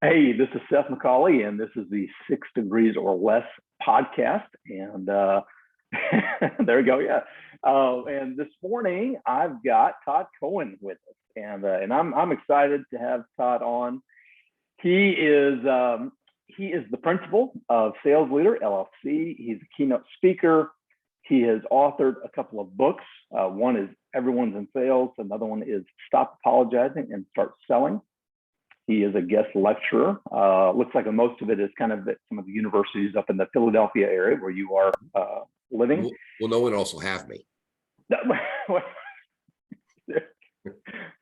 Hey, this is Seth McCauley, and this is the 6 Degrees or Less podcast. And there we go. Yeah. And this morning I've got Todd Cohen with us, and I'm excited to have Todd on. He is the principal of Sales Leader LLC. He's a keynote speaker. He has authored a couple of books. One is Everyone's in Sales. Another one is Stop Apologizing and Start Selling. He is a guest lecturer. Looks like most of it is kind of at some of the universities up in the Philadelphia area where you are living. Well, no one else will have me. This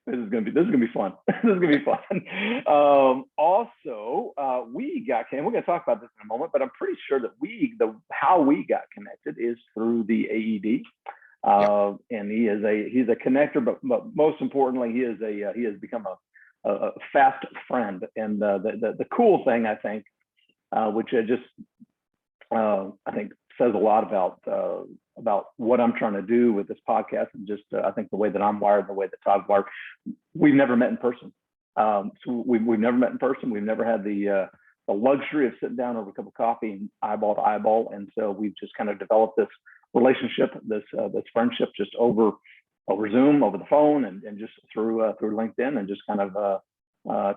is gonna be fun. This is gonna be fun. Also, we're gonna talk about this in a moment, but I'm pretty sure that how we got connected is through the AED. And he's a connector, but most importantly, he has become a fast friend. And the cool thing, I think, which I think says a lot about what I'm trying to do with this podcast, and just I think the way that I'm wired, the way that Todd's wired. We've never met in person. So we've never met in person. We've never had the luxury of sitting down over a cup of coffee and eyeball to eyeball. And so we've just kind of developed this relationship, this friendship, just over Zoom, over the phone, and just through LinkedIn, and just kind of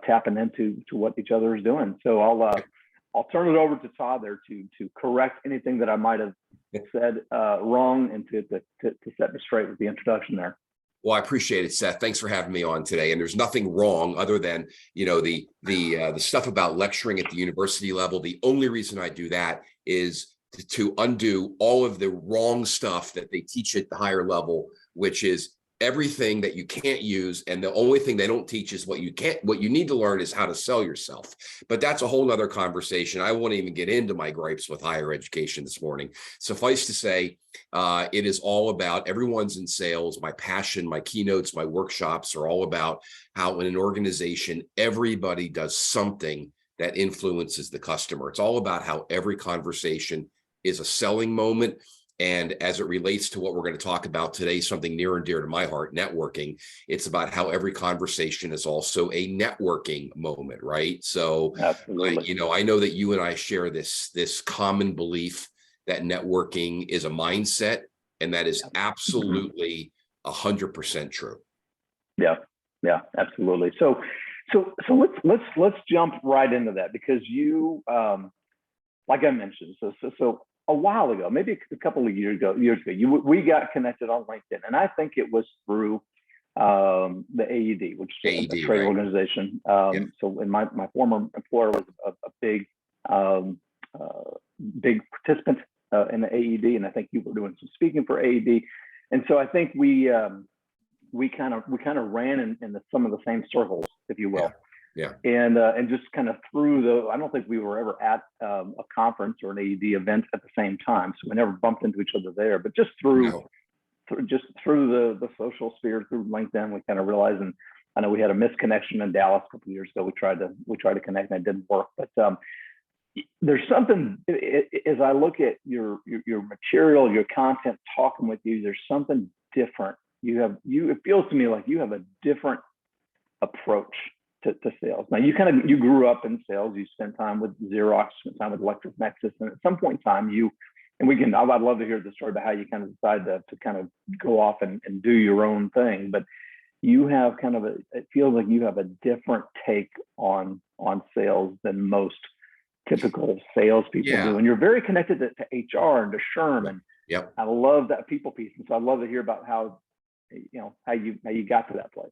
tapping into what each other is doing. So I'll turn it over to Todd there to correct anything that I might have said wrong, and to set me straight with the introduction there. Well, I appreciate it, Seth. Thanks for having me on today. And there's nothing wrong other than, the stuff about lecturing at the university level. The only reason I do that is to undo all of the wrong stuff that they teach at the higher level, which is everything that you can't use. And the only thing they don't teach is what you need to learn is how to sell yourself. But that's a whole nother conversation. I won't even get into my gripes with higher education this morning. Suffice to say, it is all about Everyone's in Sales. My passion, my keynotes, my workshops are all about how in an organization, everybody does something that influences the customer. It's all about how every conversation is a selling moment. And as it relates to what we're going to talk about today, something near and dear to my heart, networking, it's about how every conversation is also a networking moment, right? So, absolutely. I know that you and I share this common belief that networking is a mindset, and that is absolutely 100% true. Yeah, absolutely. So let's jump right into that, because you, like I mentioned, so a while ago, maybe a couple of years ago, we got connected on LinkedIn, and I think it was through the AED, which is a trade organization. So, and my former employer was a big participant in the AED, and I think you were doing some speaking for AED, and so I think we kind of ran in some of the same circles, if you will. Yeah. And just kind of I don't think we were ever at a conference or an AED event at the same time, so we never bumped into each other there. But just through the social sphere, through LinkedIn, we kind of realized, and I know we had a misconnection in Dallas a couple of years ago. We tried to connect, and it didn't work. But there's something, as I look at your material, your content, talking with you, there's something different. It feels to me like you have a different approach to sales. Now, you grew up in sales. You spent time with Xerox, spent time with LexisNexis, and at some point in time, I'd love to hear the story about how you kind of decided to kind of go off and do your own thing. But you have it feels like you have a different take on sales than most typical salespeople do. And you're very connected to HR and to SHRM. And yep. I love that people piece. And so I'd love to hear about how you got to that place.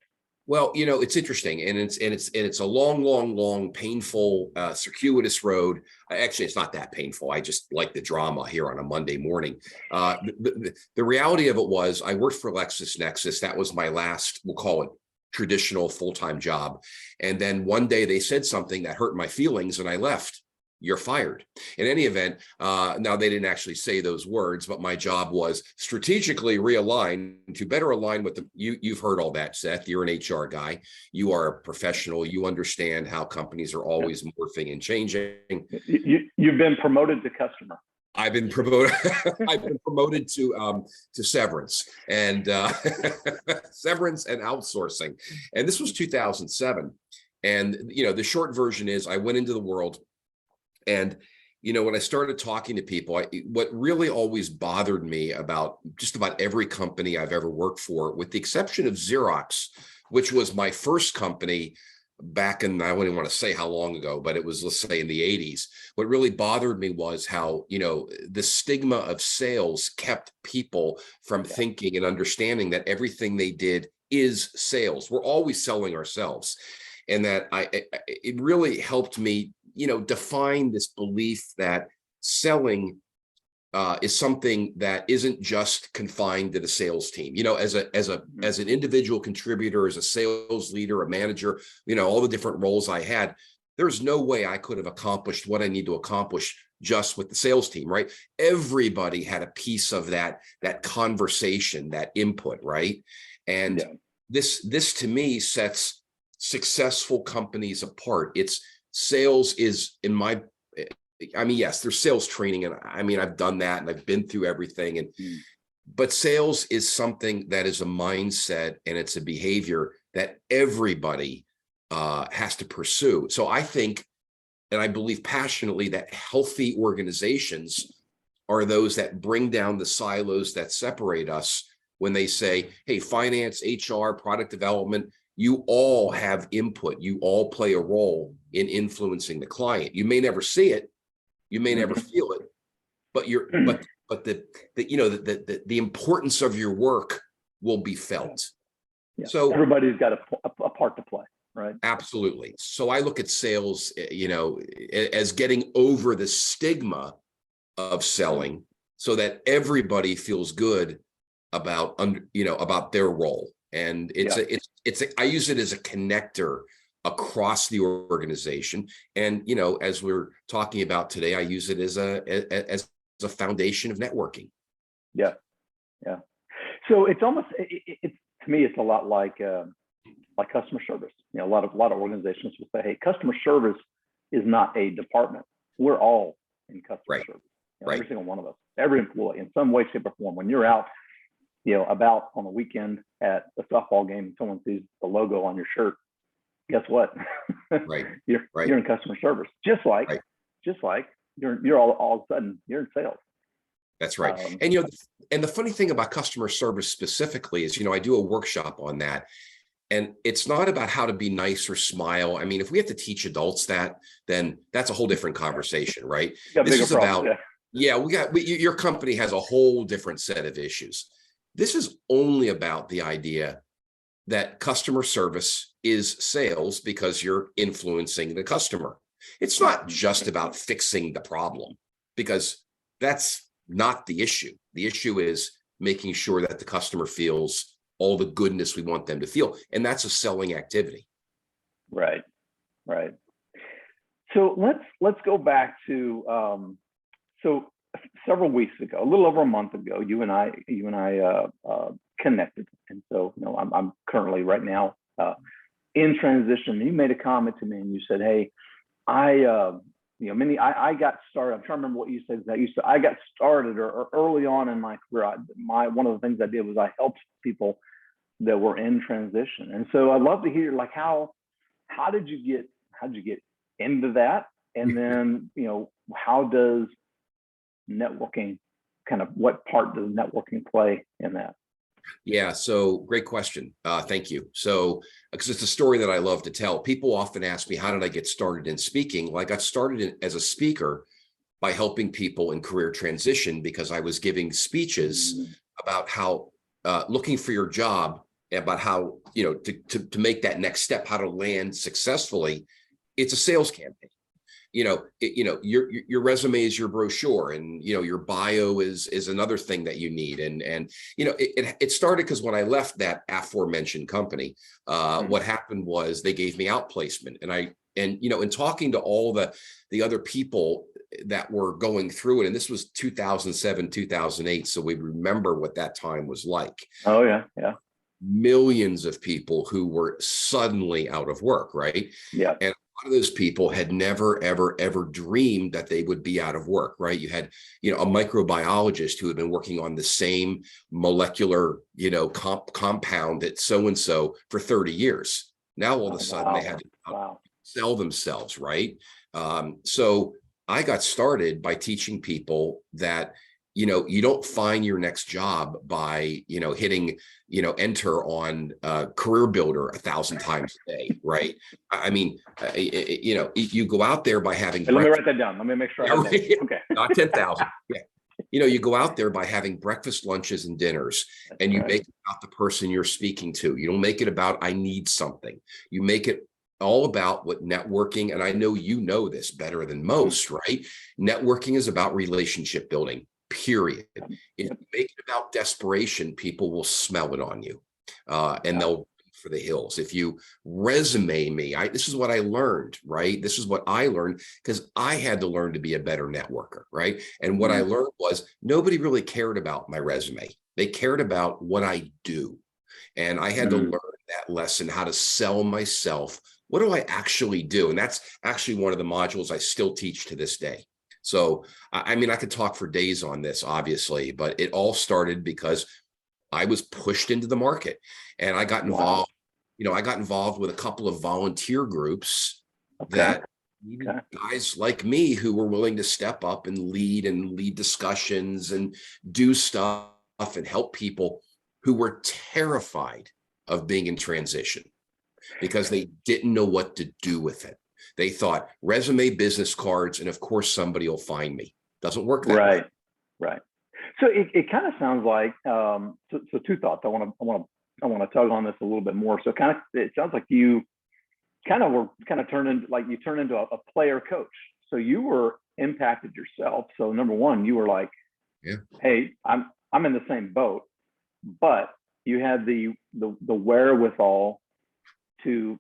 Well, it's interesting, and it's a long, painful, circuitous road. Actually, it's not that painful. I just like the drama here on a Monday morning. The reality of it was, I worked for LexisNexis. That was my last, we'll call it, traditional full-time job. And then one day they said something that hurt my feelings, and I left. You're fired. In any event, now they didn't actually say those words, but my job was strategically realign to better align with you've heard all that, Seth. You're an HR guy. You are a professional. You understand how companies are always morphing and changing. You've been promoted to customer. I've been promoted. I've been promoted to severance and severance and outsourcing. And this was 2007. And, the short version is I went into the world, and, when I started talking to people, what really always bothered me about just about every company I've ever worked for, with the exception of Xerox, which was my first company back in, I wouldn't want to say how long ago, but it was, let's say, in the 80s. What really bothered me was how, the stigma of sales kept people from thinking and understanding that everything they did is sales. We're always selling ourselves. And that it really helped me, define this belief that selling is something that isn't just confined to the sales team. As an individual contributor, as a sales leader, a manager, all the different roles I had, there's no way I could have accomplished what I need to accomplish just with the sales team, right? Everybody had a piece of that conversation, that input, right? And this to me sets successful companies apart. It's sales is yes, there's sales training, and I've done that and I've been through everything, but sales is something that is a mindset, and it's a behavior that everybody has to pursue. So I think, and I believe passionately, that healthy organizations are those that bring down the silos that separate us, when they say, hey, finance, HR, product development, you all have input, you all play a role in influencing the client. You may never see it, you may never feel it, but the importance of your work will be felt. So everybody's got a part to play, right? Absolutely. So I look at sales, as getting over the stigma of selling, so that everybody feels good about about their role. And I use it as a connector across the organization. And, as we're talking about today, I use it as a foundation of networking. Yeah. So it's almost, it's to me, it's a lot like customer service. A lot of organizations will say, hey, customer service is not a department. We're all in customer service. Every single one of us, every employee, in some way, shape, or form. When you're out, about on a weekend at a softball game, and someone sees the logo on your shirt, guess what? You're in customer service. Just like you're all of a sudden you're in sales. That's right. And the funny thing about customer service specifically is, I do a workshop on that. And it's not about how to be nice or smile. If we have to teach adults that, then that's a whole different conversation, right? This is about, your company has a whole different set of issues. This is only about the idea that customer service is sales, because you're influencing the customer. It's not just about fixing the problem, because that's not the issue. The issue is making sure that the customer feels all the goodness we want them to feel. And that's a selling activity. Right. So let's go back to, so several weeks ago, a little over a month ago, you and I connected. And so, I'm currently right now in transition. You made a comment to me and you said, hey, I got started. I'm trying to remember what you said. I got started or early on in my career. One of the things I did was I helped people that were in transition. And so I'd love to hear, like, how did you get into that? And then, how does networking, what part does networking play in that? Yeah, so great question. Thank you. So, because it's a story that I love to tell. People often ask me, how did I get started in speaking? Well, I got started as a speaker by helping people in career transition, because I was giving speeches about how looking for your job, about how, to make that next step, how to land successfully. It's a sales campaign. Your resume is your brochure, and your bio is another thing that you need. And it started because when I left that aforementioned company, what happened was they gave me outplacement, and in talking to all the other people that were going through it, and this was 2007, 2008, so we remember what that time was like. Oh yeah. Millions of people who were suddenly out of work, right? Yeah. And a lot of those people had never, ever dreamed that they would be out of work, right? You had, a microbiologist who had been working on the same molecular, compound at so-and-so for 30 years. Now, all of a sudden they had to sell themselves, right? So I got started by teaching people that, you don't find your next job by, hitting, enter on Career Builder 1,000 times a day, right? I mean, you go out there by having. Hey, let me write that down. Let me make sure. Yeah, right. Okay. Not 10,000. Yeah. You go out there by having breakfast, lunches, and dinners, and you make it about the person you're speaking to. You don't make it about, I need something. You make it all about what networking, and I know you know this better than most, right? Networking is about relationship building, period. If you make it about desperation, people will smell it on you, and they'll for the hills. If you resume me, this is what I learned, right? This is what I learned because I had to learn to be a better networker, right? And what I learned was nobody really cared about my resume. They cared about what I do. And I had to learn that lesson, how to sell myself. What do I actually do? And that's actually one of the modules I still teach to this day. So, I mean, I could talk for days on this, obviously, but it all started because I was pushed into the market and I got involved. I got involved with a couple of volunteer groups that needed guys like me who were willing to step up and lead discussions and do stuff and help people who were terrified of being in transition because they didn't know what to do with it. They thought resume, business cards, and of course somebody will find me. Doesn't work that way. Right. So it kind of sounds like so two thoughts. I want to tug on this a little bit more. So it sounds like you turned into a player coach. So you were impacted yourself. So number one, you were like, hey, I'm in the same boat, but you had the wherewithal to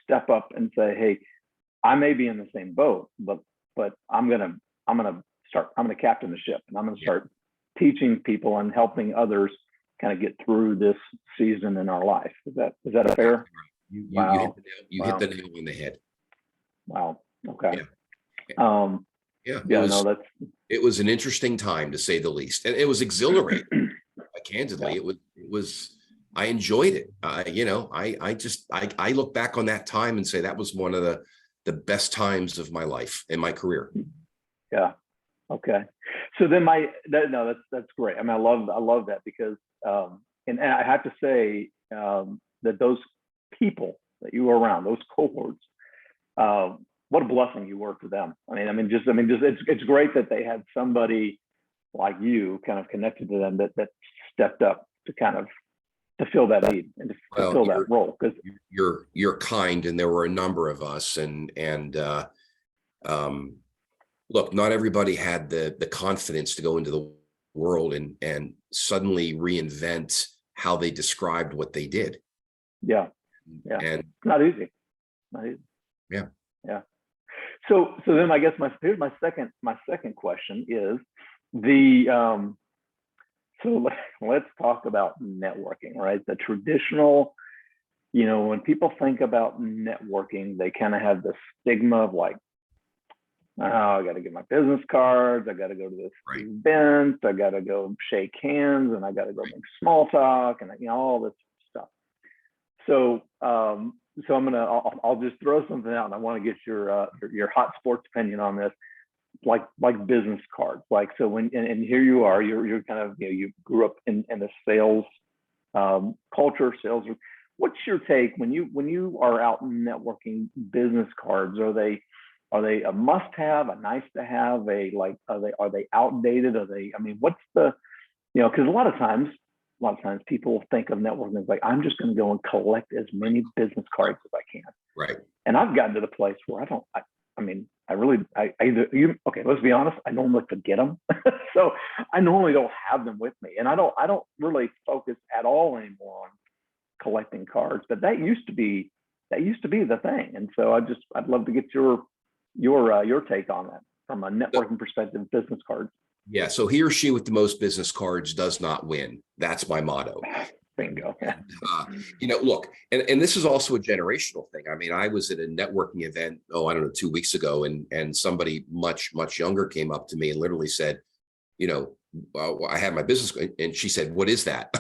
step up and say, hey, I may be in the same boat, but I'm gonna captain the ship, and I'm gonna start teaching people and helping others kind of get through this season in our life. Is that a fair? You hit the nail on the head. Wow. Okay. It was an interesting time, to say the least, and it was exhilarating. Candidly, it was. I enjoyed it. I look back on that time and say that was one of the best times of my life in my career. Yeah. Okay. So then that's great. I mean, I love that because, and I have to say that those people that you were around, those cohorts, what a blessing you were to them. It's great that they had somebody like you kind of connected to them that stepped up to fill that need and to fill that role. Because you're kind, and there were a number of us, and look, not everybody had the confidence to go into the world and suddenly reinvent how they described what they did. Yeah. And not easy. Yeah. So then I guess here's my second question is so let's talk about networking, right? The traditional, when people think about networking, they kind of have this stigma of like, oh, I got to get my business cards. I got to go to this event. I got to go shake hands, and I got to go make small talk, and all this stuff. So, I'll just throw something out, and I want to get your hot sports opinion on this. Like business cards, so when and here you are, you're kind of you grew up in the sales culture, sales. What's your take when you are out networking? Business cards, are they a must-have, a nice-to-have, are they outdated? What's the because a lot of times people think of networking as like, I'm just going to go and collect as many business cards as I can. Right. And I've gotten to the place where let's be honest, I normally forget them. So I normally don't have them with me, and I don't really focus at all anymore on collecting cards, but that used to be the thing. And so I'd love to get your take on that from a networking perspective, business cards. Yeah. So he or she with the most business cards does not win. That's my motto. Bingo. Look, and this is also a generational thing. I mean, I was at a networking event, 2 weeks ago, and somebody much, much younger came up to me and literally said, I had my business, and she said, "What is that?"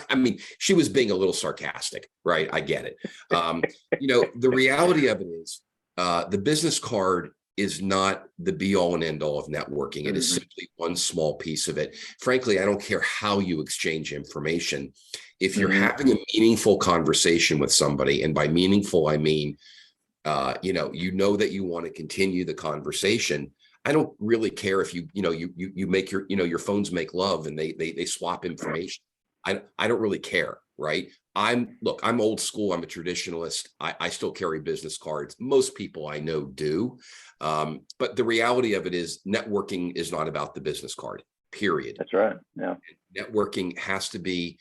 I mean, she was being a little sarcastic, right? I get it. The reality of it is, the business card is not the be all and end all of networking. It is simply one small piece of it. Frankly, I don't care how you exchange information. If you're having a meaningful conversation with somebody, and by meaningful, I mean, that you want to continue the conversation. I don't really care if you make your phones make love and they swap information. I don't really care, right? I'm old school. I'm a traditionalist. I still carry business cards. Most people I know do. But the reality of it is, networking is not about the business card, period. That's right. Yeah. Networking has to be,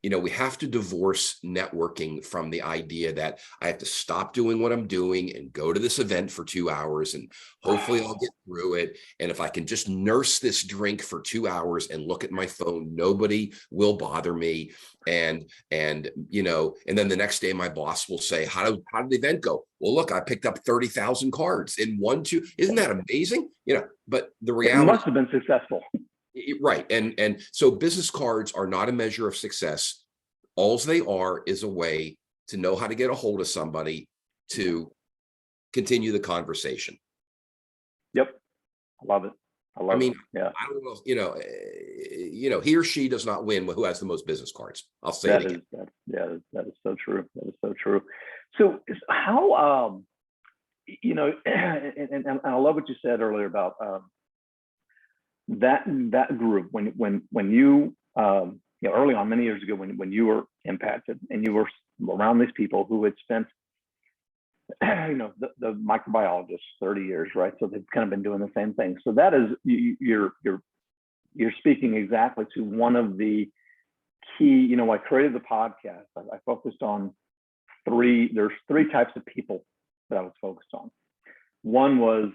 we have to divorce networking from the idea that I have to stop doing what I'm doing and go to this event for 2 hours, and hopefully I'll get through it. And if I can just nurse this drink for 2 hours and look at my phone, nobody will bother me. And then the next day my boss will say, how did the event go? Well, look, I picked up 30,000 cards in 1, 2. Isn't that amazing? But the reality, it must have been successful. Right. And so business cards are not a measure of success. All they are is a way to know how to get a hold of somebody to continue the conversation. Yep. I love it. I mean, yeah. I don't know, he or she does not win who has the most business cards. I'll say that again. That is so true. That is so true. So how, and I love what you said earlier about, that group when you early on, many years ago, when you were impacted and you were around these people who had spent the microbiologists 30 years, right? So they've kind of been doing the same thing. So that is, you're speaking exactly to one of the key, I created the podcast. I focused on there's 3 types of people that I was focused on. One was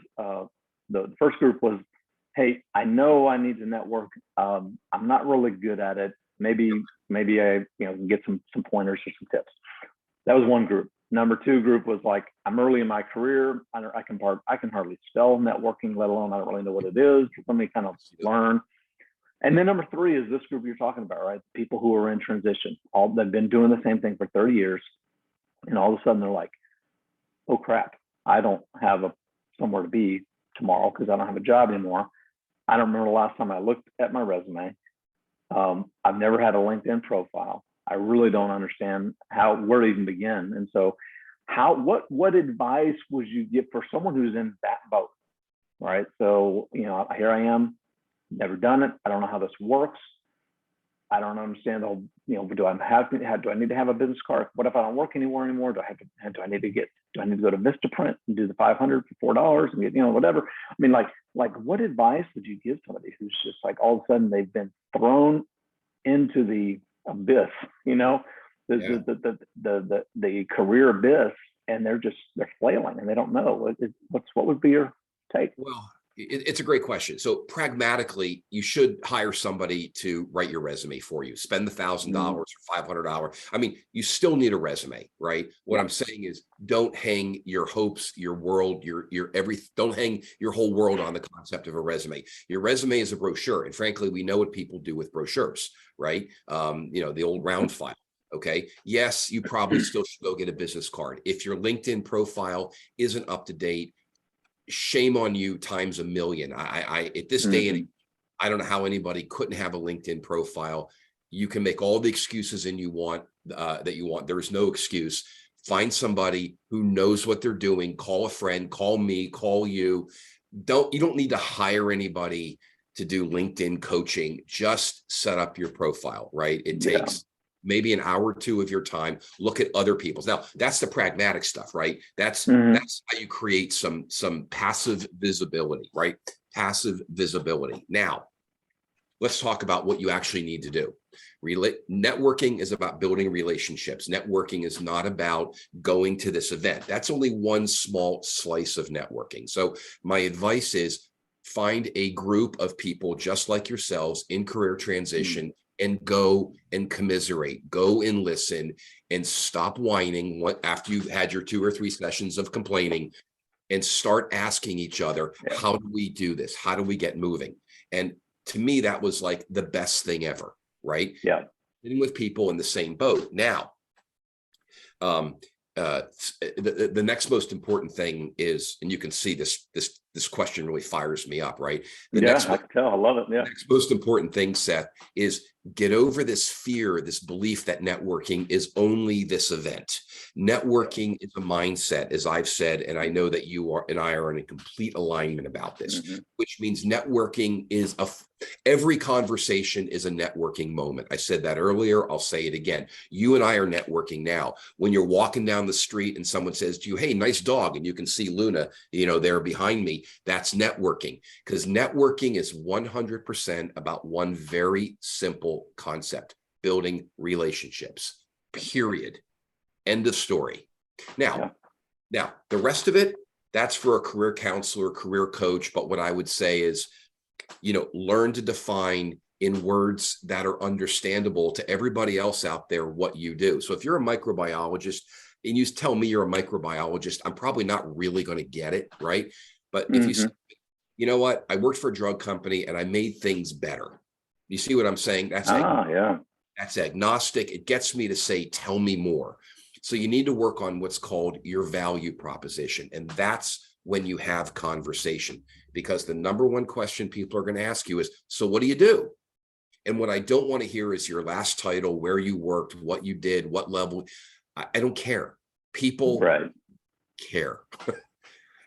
the first group was, hey, I know I need to network. I'm not really good at it. Maybe I can get some pointers or some tips. That was one group. Number 2 group was like, I'm early in my career. I can hardly spell networking, let alone I don't really know what it is. Let me kind of learn. And then number 3 is this group you're talking about, right? People who are in transition. They've been doing the same thing for 30 years, and all of a sudden they're like, oh crap, I don't have somewhere to be tomorrow because I don't have a job anymore. I don't remember the last time I looked at my resume. I've never had a LinkedIn profile. I really don't understand where to even begin. And so what advice would you give for someone who's in that boat? Right. So, here I am, never done it. I don't know how this works. I don't understand the whole, do I need to have a business card? What if I don't work anymore? Do I need to go to Vistaprint and do the 500 for $4 and get, whatever? I mean, like what advice would you give somebody who's just like, all of a sudden they've been thrown into the abyss, the career abyss, and they're flailing and they don't know what would be your take? Well, it's a great question. So pragmatically, you should hire somebody to write your resume for you. Spend the $1,000 or $500. I mean, you still need a resume, right? What I'm saying is, don't hang your hopes, your world, don't hang your whole world on the concept of a resume. Your resume is a brochure, and frankly, we know what people do with brochures, right? The old round file. Okay. Yes, you probably still should go get a business card. If your LinkedIn profile isn't up to date, shame on you times a million. I at this day and age, I don't know how anybody couldn't have a LinkedIn profile. You can make all the excuses that you want. There is no excuse. Find somebody who knows what they're doing. Call a friend, call me, call you. You don't need to hire anybody to do LinkedIn coaching. Just set up your profile, right? It takes maybe an hour or 2 of your time. Look at other people's. Now, that's the pragmatic stuff, right? That's how you create some passive visibility, right? Passive visibility. Now, let's talk about what you actually need to do. Networking is about building relationships. Networking is not about going to this event. That's only one small slice of networking. So my advice is, find a group of people just like yourselves in career transition, and go and commiserate, go and listen, and stop whining after you've had your 2 or 3 sessions of complaining, and start asking each other, how do we do this? How do we get moving? And to me, that was like the best thing ever, right? Yeah. Sitting with people in the same boat. Now, the next most important thing is, and you can see this question really fires me up, right? I can tell. I love it. Yeah. Next most important thing, Seth, is get over this fear, this belief that networking is only this event. Networking is a mindset, as I've said, and I know that you are and I are in a complete alignment about this, which means networking is every conversation is a networking moment. I said that earlier. I'll say it again. You and I are networking now. When you're walking down the street and someone says to you, "Hey, nice dog," and you can see Luna, there behind me, that's networking, because networking is 100% about one very simple concept: building relationships, period. End of story. Now, the rest of it, that's for a career counselor, career coach. But what I would say is, learn to define in words that are understandable to everybody else out there what you do. So if you're a microbiologist and you tell me you're a microbiologist, I'm probably not really going to get it, right? But if you say, you know what, I worked for a drug company and I made things better. You see what I'm saying? That's that's agnostic. It gets me to say, tell me more. So you need to work on what's called your value proposition. And that's when you have conversation, because the number one question people are going to ask you is, so what do you do? And what I don't want to hear is your last title, where you worked, what you did, what level. I don't care. People care.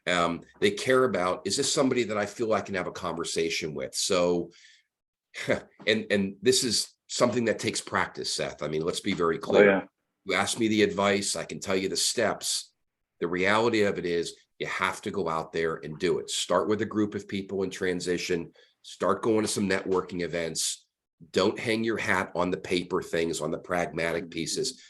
They care about, is this somebody that I feel I can have a conversation with? So, and this is something that takes practice, Seth. I mean, let's be very clear. You ask me the advice, I can tell you the steps. The reality of it is you have to go out there and do it. Start with a group of people in transition. Start going to some networking events. Don't hang your hat on the paper things, on the pragmatic pieces.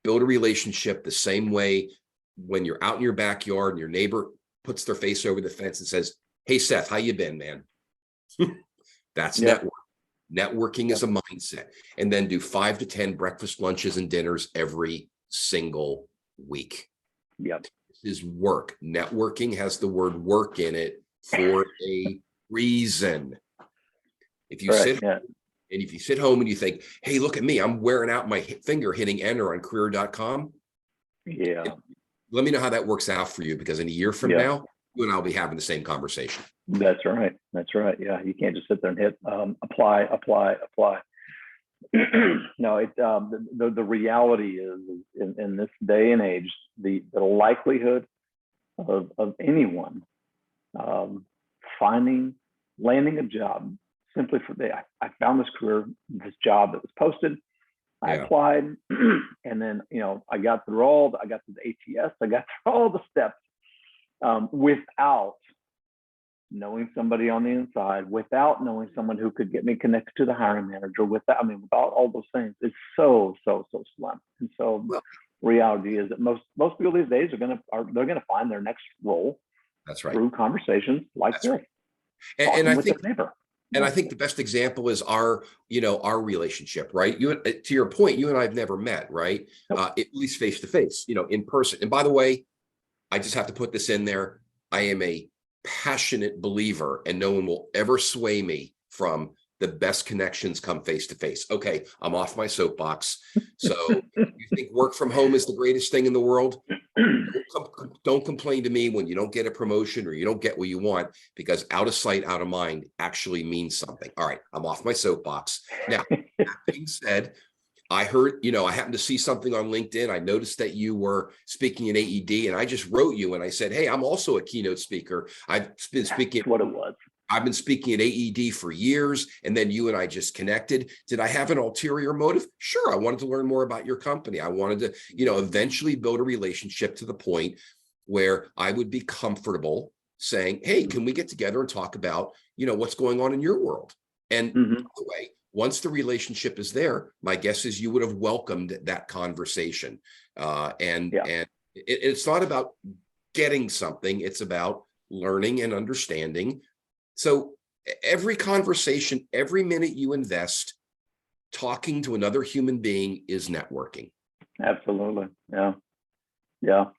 Build a relationship the same way when you're out in your backyard and your neighbor puts their face over the fence and says, "Hey, Seth, how you been, man?" That's networking. Networking is a mindset. And then do 5 to 10 breakfast, lunches, and dinners every single week. This is work. Networking has the word work in it for a reason. If you sit home and you think, "Hey, look at me, I'm wearing out my finger hitting enter on career.com." Let me know how that works out for you, because in a year from now, you and I'll be having the same conversation. That's right. Yeah. You can't just sit there and hit apply. No, the reality is in this day and age, the likelihood of anyone landing a job simply for I found this job that was posted. I applied, and then I got through the ATS, I got through all the steps without knowing somebody on the inside, without knowing someone who could get me connected to the hiring manager, without all those things. It's so slim. And so reality is that most people these days they're gonna find their next role. That's right. Through conversations like this. And I think And I think the best example is our relationship, right? To your point, you and I have never met, right? At least face to face, in person. And by the way, I just have to put this in there. I am a passionate believer, and no one will ever sway me from the best connections come face to face. Okay, I'm off my soapbox. So you think work from home is the greatest thing in the world? Don't complain to me when you don't get a promotion or you don't get what you want, because out of sight, out of mind actually means something. All right, I'm off my soapbox. Now, that being said, I heard, I happened to see something on LinkedIn. I noticed that you were speaking in AED, and I just wrote you and I said, "Hey, I'm also a keynote speaker. I've been speaking." That's what it was. I've been speaking at AED for years, and then you and I just connected. Did I have an ulterior motive? Sure. I wanted to learn more about your company. I wanted to, eventually build a relationship to the point where I would be comfortable saying, "Hey, can we get together and talk about, what's going on in your world?" And by the way, once the relationship is there, my guess is you would have welcomed that conversation. And it's not about getting something. It's about learning and understanding. So every conversation, every minute you invest talking to another human being is networking. Absolutely. Yeah.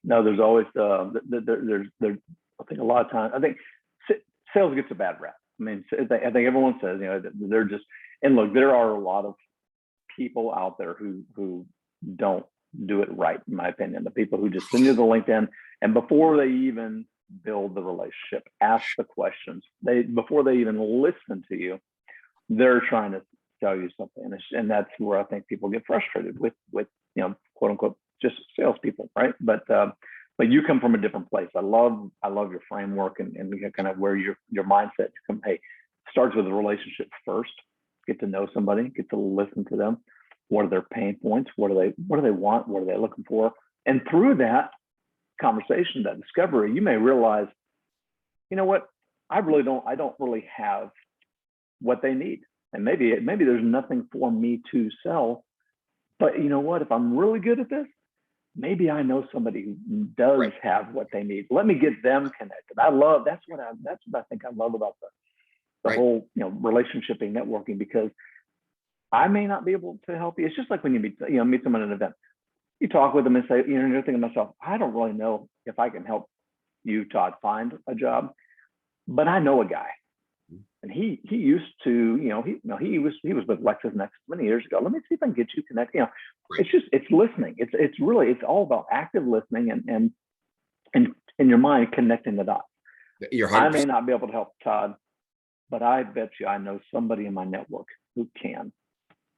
No, there's always, there's I think a lot of times, I think sales gets a bad rap. I mean, I think everyone says, you know, that they're just, and look, there are a lot of people out there who don't do it right, in my opinion. The people who just send you the LinkedIn, and before they even build the relationship, ask the questions. Before they even listen to you, they're trying to sell you something, and that's where I think people get frustrated with you know, quote unquote, just salespeople, right? But you come from a different place. I love your framework and kind of where your mindset come. Hey, starts with a relationship first. Get to know somebody, get to listen to them. What are their pain points? What do they want? What are they looking for? And through that conversation, that discovery, you may realize, you know what, I don't really have what they need. And maybe there's nothing for me to sell, but you know what, if I'm really good at this, maybe I know somebody who does have what they need. Let me get them connected. That's what I think I love about the whole, you know, relationship and networking, because I may not be able to help you. It's just like when you meet someone at an event, you talk with them and say, you know, you're thinking to myself, I don't really know if I can help you, Todd, find a job, but I know a guy, and he used to, he was with LexisNexis many years ago. Let me see if I can get you connected. You know, it's listening. It's all about active listening and in your mind connecting the dots. I may not be able to help Todd, but I bet you I know somebody in my network who can,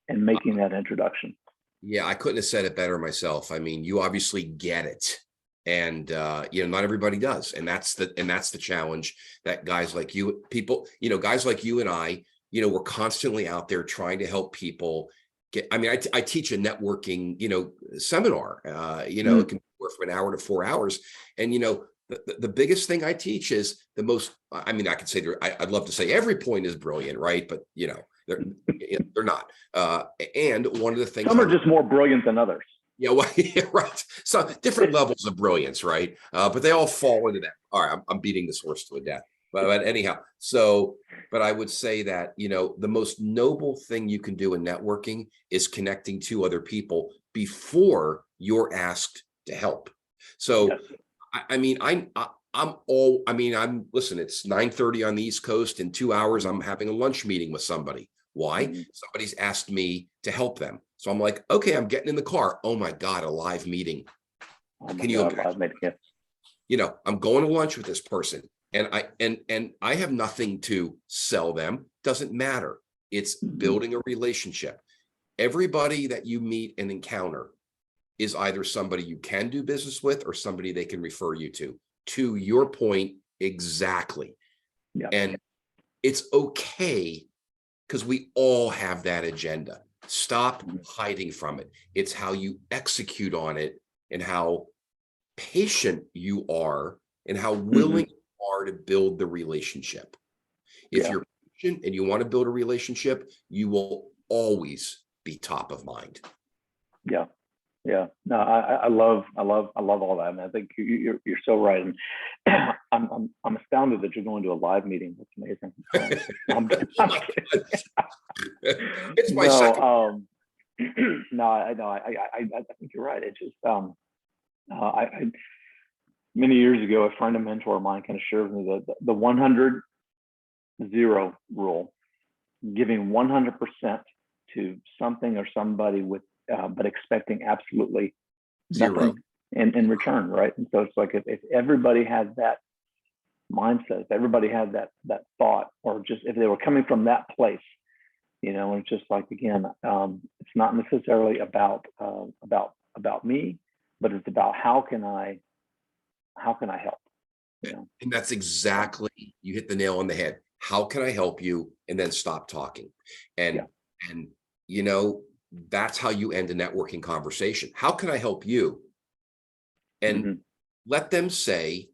and making that introduction. Yeah, I couldn't have said it better myself. I mean, you obviously get it. And you know, not everybody does. And that's the challenge that guys like you, guys like you and I, you know, we're constantly out there trying to help people get. I mean, I teach a networking, you know, seminar, it can work from an hour to 4 hours. And, you know, the biggest thing I teach is the most, I mean, I could say I'd love to say every point is brilliant, right? But, you know, they're not. And one of the things, some are just more brilliant than others. Yeah, well, yeah, right. So different levels of brilliance, right? But they all fall into that. All right, I'm beating this horse to a death. But anyhow, but I would say that, you know, the most noble thing you can do in networking is connecting to other people before you're asked to help. So, yes. Listen, it's 9:30 on the East Coast. In 2 hours, I'm having a lunch meeting with somebody. Why? Somebody's asked me to help them. So I'm like, okay, I'm getting in the car. Oh my God, a live meeting. Can you imagine? You know, I'm going to lunch with this person, and I have nothing to sell them. Doesn't matter. It's building a relationship. Everybody that you meet and encounter is either somebody you can do business with or somebody they can refer you to. To your point, exactly. Yeah. And it's okay, because we all have that agenda. Stop hiding from it. It's how you execute on it, and how patient you are, and how willing you are to build the relationship. If you're patient and you want to build a relationship, you will always be top of mind. Yeah. Yeah, no, I love all that. And I think you're so right. And I'm astounded that you're going to a live meeting. That's amazing. I'm kidding. It's my second. No, I think you're right. It's just I many years ago, a friend, a mentor of mine, kind of shared with me the 100-0 rule, giving 100% to something or somebody with. But expecting absolutely nothing in return, right? And so it's like if everybody had that mindset, if everybody had that thought, or just if they were coming from that place, you know, it's just like, again, it's not necessarily about me, but it's about how can I help? You know? And that's exactly, you hit the nail on the head. How can I help you? And then stop talking. And you know, that's how you end a networking conversation. How can I help you? And let them say,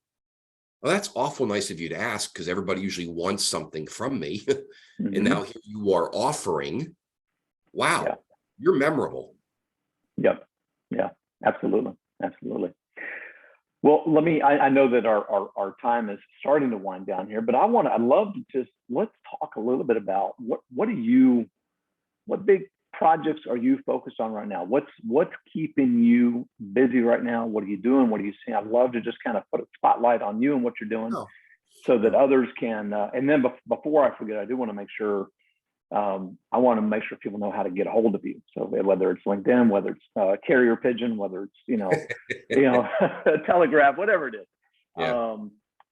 well, that's awful nice of you to ask, because everybody usually wants something from me. And now here you are offering. Wow, you're memorable. Yep. Yeah, absolutely. Absolutely. Well, I know that our time is starting to wind down here, but I'd love to let's talk a little bit about what big projects are you focused on right now? What's keeping you busy right now? What are you doing? What are you seeing? I'd love to just kind of put a spotlight on you and what you're doing, so that others can, and then before I forget, I do want to make sure, I want to make sure people know how to get a hold of you. So whether it's LinkedIn, whether it's carrier pigeon, whether it's Telegraph, whatever it is. Yeah.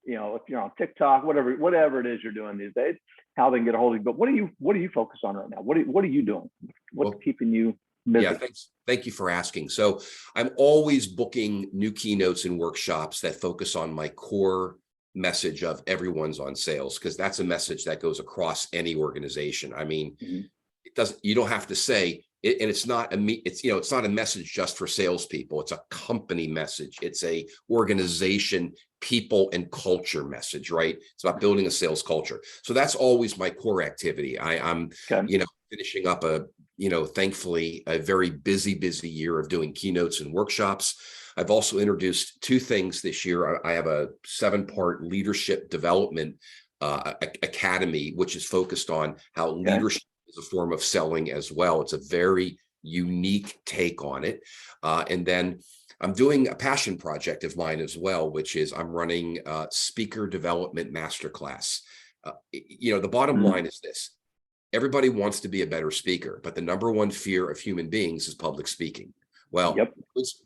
If you're on TikTok, whatever it is you're doing these days, how they can get a hold of you. But what do you focus on right now? What are you doing? What's keeping you busy? Yeah, thanks. Thank you for asking. So I'm always booking new keynotes and workshops that focus on my core message of everyone's on sales, because that's a message that goes across any organization. I mean, you don't have to say it, and it's not a message just for salespeople. It's a company message. It's a organization, people, and culture message, right? It's about building a sales culture. So that's always my core activity. I'm finishing up thankfully a very busy year of doing keynotes and workshops. I've also introduced two things this year. I have a 7-part leadership development academy, which is focused on how leadership is a form of selling as well. It's a very unique take on it. And then I'm doing a passion project of mine as well, which is I'm running a speaker development masterclass. The bottom line is this. Everybody wants to be a better speaker, but the number one fear of human beings is public speaking. Well,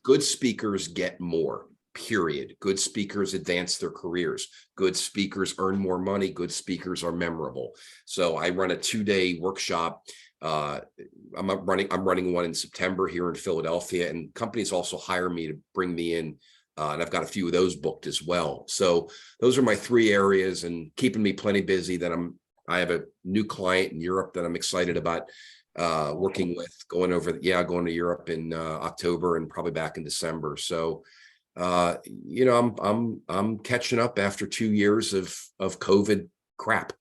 good speakers get more, period. Good speakers advance their careers. Good speakers earn more money. Good speakers are memorable. So I run a 2-day workshop. I'm running one in September here in Philadelphia, and companies also hire me to bring me in. And I've got a few of those booked as well. So those are my 3 areas, and keeping me plenty busy. I have a new client in Europe that I'm excited about working with, going to Europe in October and probably back in December. So I'm catching up after 2 years of COVID crap.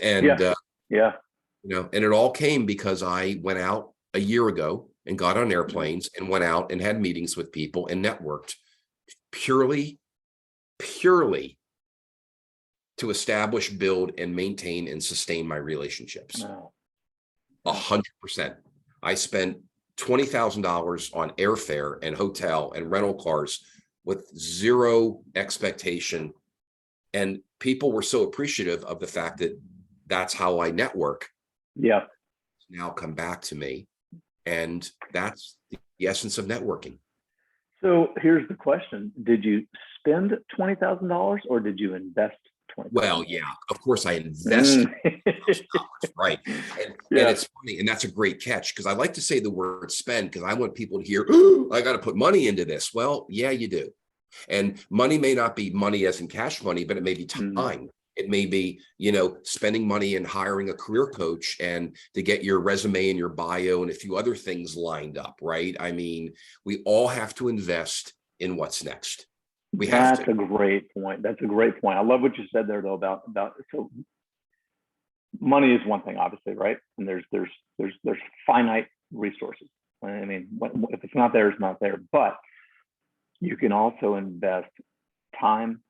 And and it all came because I went out a year ago and got on airplanes and went out and had meetings with people and networked purely to establish, build, and maintain and sustain my relationships. 100%. I spent $20,000 on airfare and hotel and rental cars with zero expectation. And people were so appreciative of the fact that that's how I network. Yeah. Now come back to me. And that's the essence of networking. So here's the question. Did you spend $20,000 or did you invest $20,000? Well, yeah, of course I invested $20,000, right? And it's funny, and that's a great catch, because I like to say the word spend, because I want people to hear, oh, I got to put money into this. Well, yeah, you do. And money may not be money as in cash money, but it may be time. It may be, spending money and hiring a career coach and to get your resume and your bio and a few other things lined up, right? I mean, we all have to invest in what's next. That's a great point. That's a great point. I love what you said there, though, about so money is one thing, obviously, right? And there's finite resources. I mean, if it's not there, it's not there. But you can also invest time,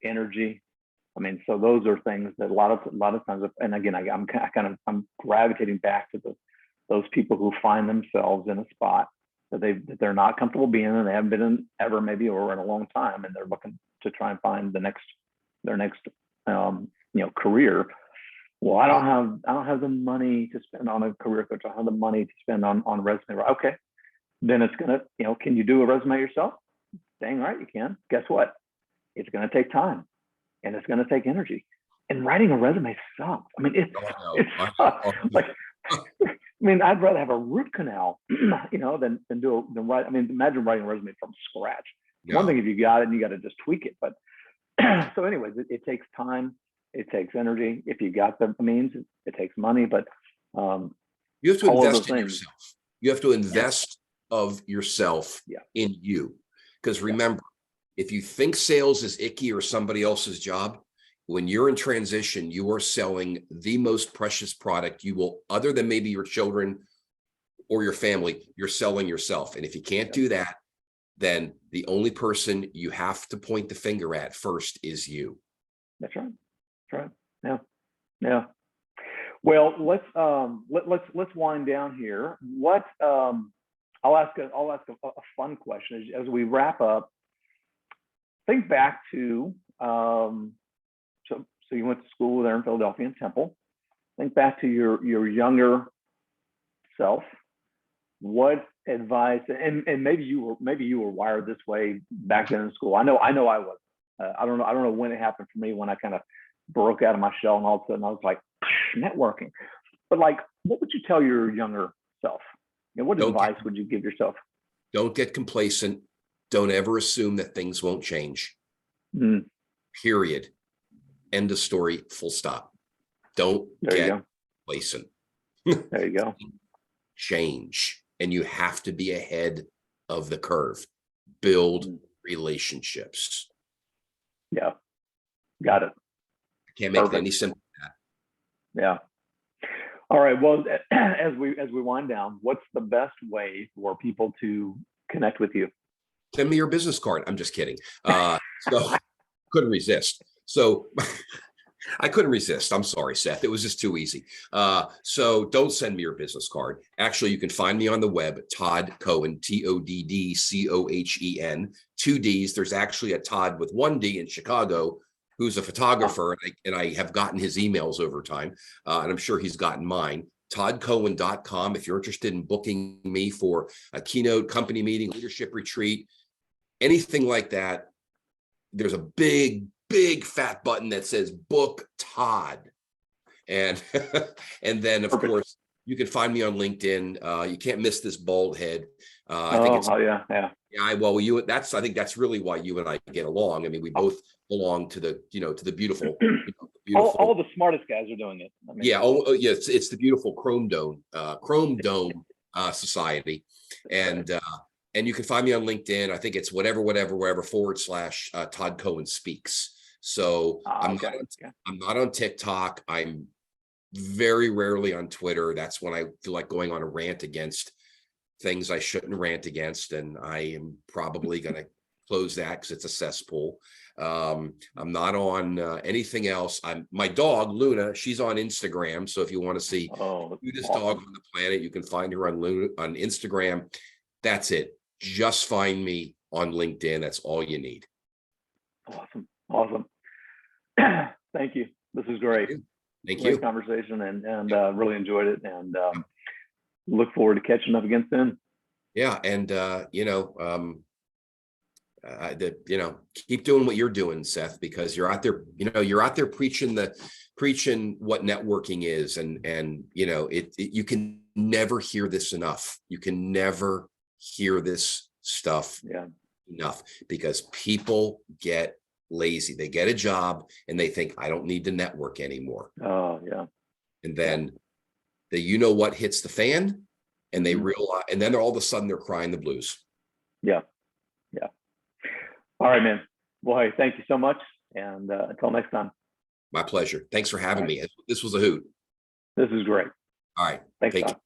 energy. I mean, so those are things that a lot of times, and again, I'm gravitating back to those people who find themselves in a spot that they're not comfortable being in, and they haven't been in ever, maybe, or in a long time, and they're looking to try and find their next career. Well, I don't have the money to spend on a career coach. I don't have the money to spend on a resume. Okay, then it's gonna, can you do a resume yourself? Dang right you can. Guess what? It's gonna take time, and it's gonna take energy. And writing a resume sucks. I mean, it sucks. Like, I mean, I'd rather have a root canal, than write. I mean, imagine writing a resume from scratch. Yeah. One thing if you got it and you got to just tweak it. But so, anyways, it takes time, it takes energy. If you got the means, it takes money. But you have to invest in yourself. You have to invest of yourself in you, because remember, if you think sales is icky or somebody else's job, when you're in transition, you are selling the most precious product you will, other than maybe your children or your family, you're selling yourself. And if you can't do that, then the only person you have to point the finger at first is you. That's right. That's right. Yeah. Well, let's wind down here. I'll ask a fun question as we wrap up. Think back to So you went to school there in Philadelphia in Temple. Think back to your younger self. What advice, and maybe you were wired this way back then in school. I know I was. I don't know when it happened for me, when I kind of broke out of my shell and all of a sudden I was like, networking. But like, what would you tell your younger self? What advice would you give yourself? Don't get complacent. Don't ever assume that things won't change. Period. End of story. Full stop. Don't get complacent. There you go. Change. And you have to be ahead of the curve. Build relationships. Yeah. Got it. I can't make it any simpler than that. Yeah. All right. Well, as we wind down, what's the best way for people to connect with you? Send me your business card. I'm just kidding. So couldn't resist. So I couldn't resist. I'm sorry, Seth. It was just too easy. So don't send me your business card. Actually, you can find me on the web, Todd Cohen, TODDCOHEN, 2 Ds. There's actually a Todd with 1 D in Chicago who's a photographer, and I have gotten his emails over time, and I'm sure he's gotten mine. ToddCohen.com. If you're interested in booking me for a keynote, company meeting, leadership retreat, anything like that, there's a big fat button that says book Todd. And and then of course you can find me on LinkedIn. You can't miss this bald head. I think it's yeah. Well, I think that's really why you and I get along. I mean, we both belong to the beautiful, beautiful. All the smartest guys are doing it. I mean, it's the beautiful Chrome Dome Society, and you can find me on LinkedIn. I think it's whatever / Todd Cohen Speaks. So I'm not on TikTok. I'm very rarely on Twitter. That's when I feel like going on a rant against things I shouldn't rant against, and I am probably going to close that because it's a cesspool. I'm not on anything else. My dog Luna, she's on Instagram. So if you want to see the cutest dog on the planet, you can find her on Instagram. That's it. Just find me on LinkedIn. That's all you need. Awesome. Thank you. This is great. Thank great you. Conversation, and really enjoyed it, and look forward to catching up again soon. Yeah, and keep doing what you're doing, Seth, because you're out there. You're out there preaching what networking is, and you can never hear this enough. You can never hear this stuff enough, because people get lazy. They get a job and they think, I don't need to network anymore. Oh yeah. And then what hits the fan, and they realize, and then all of a sudden they're crying the blues. Yeah. All right, man. Well, hey, thank you so much, and until next time. My pleasure. Thanks for having me. This was a hoot. This is great. All right. Thanks, Todd.